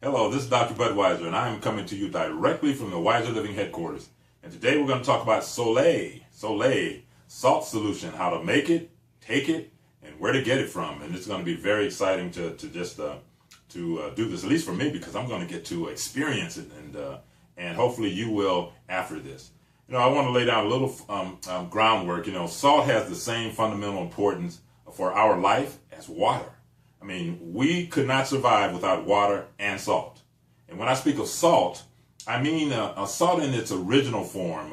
Hello, this is Dr. Budweiser, and I am coming to you directly from the Wiser Living headquarters. And today we're going to talk about Soleil salt solution, how to make it, take it, and where to get it from. And it's going to be very exciting to do this, at least for me, because I'm going to get to experience it, and hopefully you will after this. You know, I want to lay down a little groundwork. You know, salt has the same fundamental importance for our life as water. I mean, we could not survive without water and salt. And when I speak of salt, I mean a salt in its original form,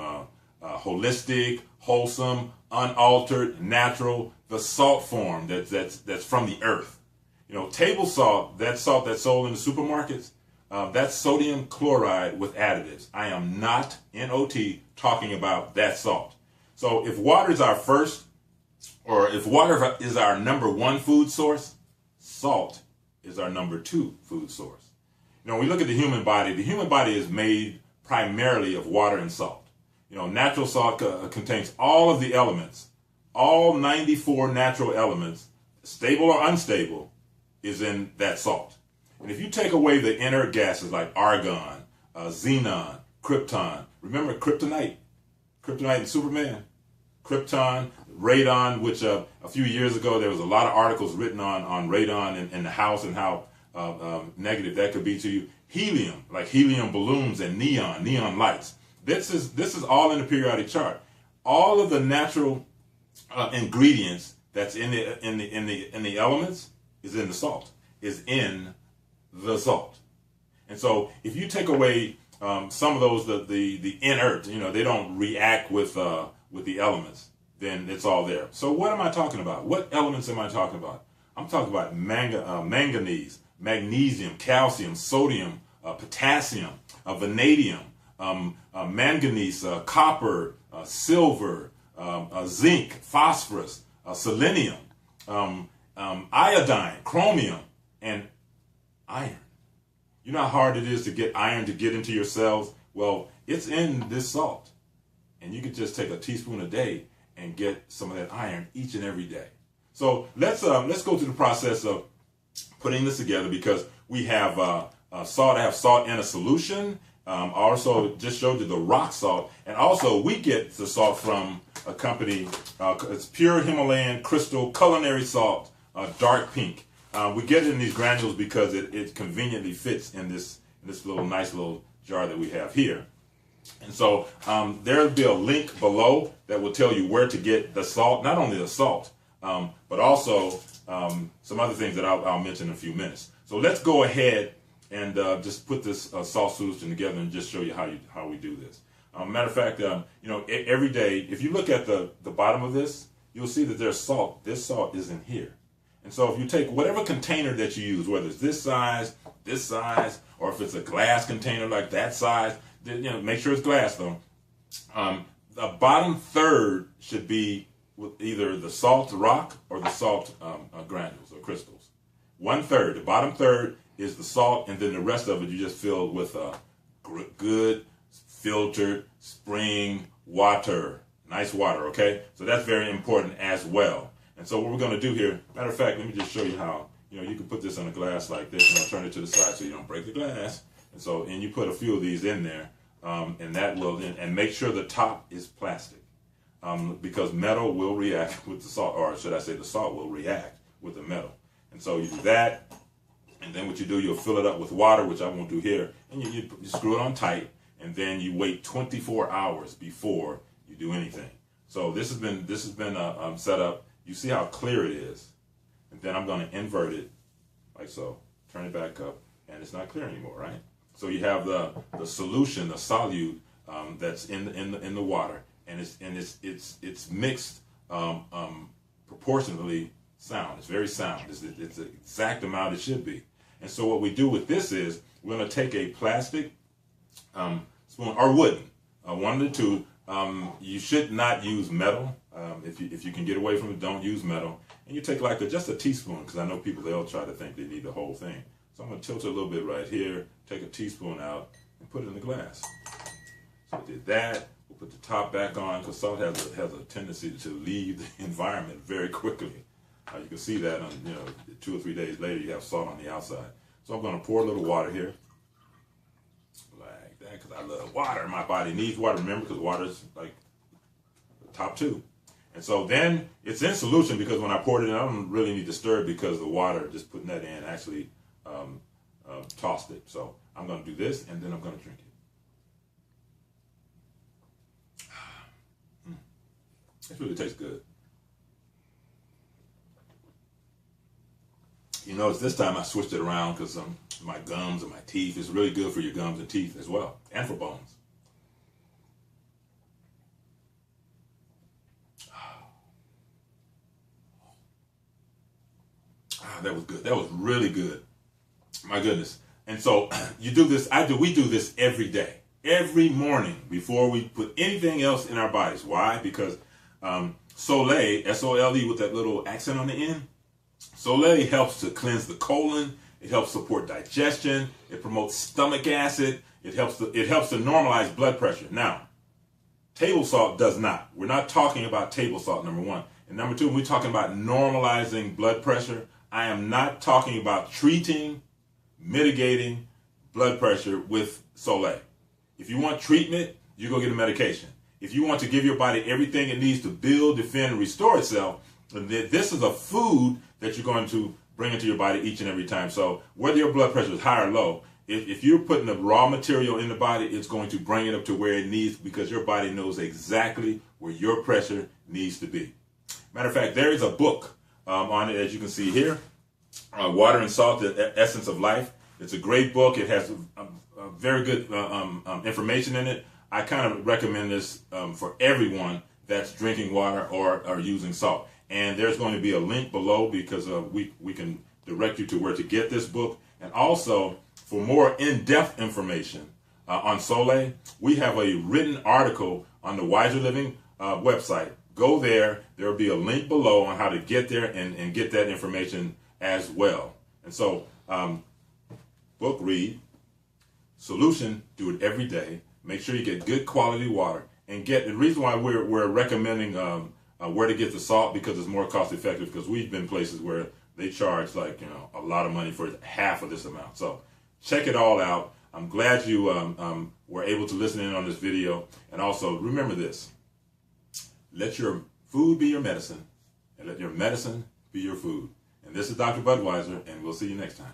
holistic, wholesome, unaltered, natural, the salt form that's from the earth. You know, table salt that's sold in the supermarkets, that's sodium chloride with additives. I am not, N-O-T, talking about that salt. So if water is our first, or if water is our number one food source, salt is our number two food source. You know, when we look at the human body is made primarily of water and salt. You know, natural salt contains all of the elements, all 94 natural elements, stable or unstable, is in that salt. And if you take away the inert gases like argon, xenon, krypton, remember kryptonite and Superman? Krypton, radon, which a few years ago there was a lot of articles written on radon in the house and how negative that could be to you. Helium, like helium balloons and neon lights. This is all in the periodic chart. All of the natural ingredients that's in the elements is in the salt. And so if you take away some of those the inert, you know, they don't react with the elements, then it's all there. So what am I talking about? What elements am I talking about? I'm talking about manganese, magnesium, calcium, sodium, potassium, vanadium, manganese, copper, silver, zinc, phosphorus, selenium, iodine, chromium, and iron. You know how hard it is to get iron to get into your cells? Well, it's in this salt. And you can just take a teaspoon a day and get some of that iron each and every day. So let's go through the process of putting this together, because we have salt. I have salt in a solution. I also just showed you the rock salt, and also we get the salt from a company. It's pure Himalayan crystal culinary salt, dark pink. We get it in these granules because it conveniently fits in this nice little jar that we have here. And so there'll be a link below that will tell you where to get the salt, not only the salt, but also some other things that I'll mention in a few minutes. So let's go ahead and just put this salt solution together and just show you how we do this. Matter of fact, you know, every day, if you look at the bottom of this, you'll see that there's salt. This salt is in here. And so if you take whatever container that you use, whether it's this size, or if it's a glass container like that size, then, you know, make sure it's glass though. The bottom third should be with either the salt rock or the salt granules or crystals. 1/3, the bottom third is the salt, and then the rest of it you just fill with good filtered spring water, nice water. Okay, so that's very important as well. And so what we're going to do here, matter of fact, let me just show you how, you know, you can put this in a glass like this, and I'll turn it to the side so you don't break the glass. And so, and you put a few of these in there, and that will, and make sure the top is plastic, because metal will react with the salt, or should I say the salt will react with the metal. And so you do that, and then what you do, you'll fill it up with water, which I won't do here, and you screw it on tight, and then you wait 24 hours before you do anything. So this has been set up. You see how clear it is, and then I'm going to invert it like so, turn it back up, and it's not clear anymore, right? So you have the solution, the solute that's in the water, and it's mixed proportionally sound. It's very sound. It's the exact amount it should be. And so what we do with this is we're going to take a plastic spoon or wooden, one of the two. You should not use metal. If you can get away from it, don't use metal. And you take like just a teaspoon, because I know people, they'll try to think they need the whole thing. So I'm going to tilt it a little bit right here, take a teaspoon out, and put it in the glass. So we did that. We'll put the top back on, because salt has a tendency to leave the environment very quickly. You can see that on, 2 or 3 days later, you have salt on the outside. So I'm going to pour a little water here. Like that, because I love water. My body needs water, remember, because water is like the top two. And so then it's in solution, because when I poured it in, I don't really need to stir it, because the water, just putting that in, actually tossed it. So I'm going to do this, and then I'm going to drink it. It really tastes good. You notice this time I switched it around, because my gums and my teeth is really good for your gums and teeth as well, and for bones. That was good. That was really good. My goodness. And so you do this. We do this every day, every morning, before we put anything else in our bodies. Why? Because Soleil, S-O-L-E with that little accent on the end, Soleil helps to cleanse the colon. It helps support digestion. It promotes stomach acid. It helps to normalize blood pressure. Now, table salt does not. We're not talking about table salt, number one. And number two, when we're talking about normalizing blood pressure, I am not talking about treating, mitigating blood pressure with Soleil. If you want treatment, you go get a medication. If you want to give your body everything it needs to build, defend, restore itself, this is a food that you're going to bring into your body each and every time. So whether your blood pressure is high or low, if you're putting the raw material in the body, it's going to bring it up to where it needs, because your body knows exactly where your pressure needs to be. Matter of fact, there is a book on it, as you can see here, Water and Salt, the Essence of Life. It's a great book. It has very good information in it. I kind of recommend this for everyone that's drinking water or using salt. And there's going to be a link below, because we can direct you to where to get this book. And also, for more in-depth information on Soleil, we have a written article on the Wiser Living website. Go there. There will be a link below on how to get there and get that information as well. And so, book, read. Solution, do it every day. Make sure you get good quality water. And the reason why we're recommending where to get the salt, because it's more cost effective, because we've been places where they charge a lot of money for half of this amount. So check it all out. I'm glad you were able to listen in on this video. And also remember this: let your food be your medicine, and let your medicine be your food. And this is Dr. Budweiser, and we'll see you next time.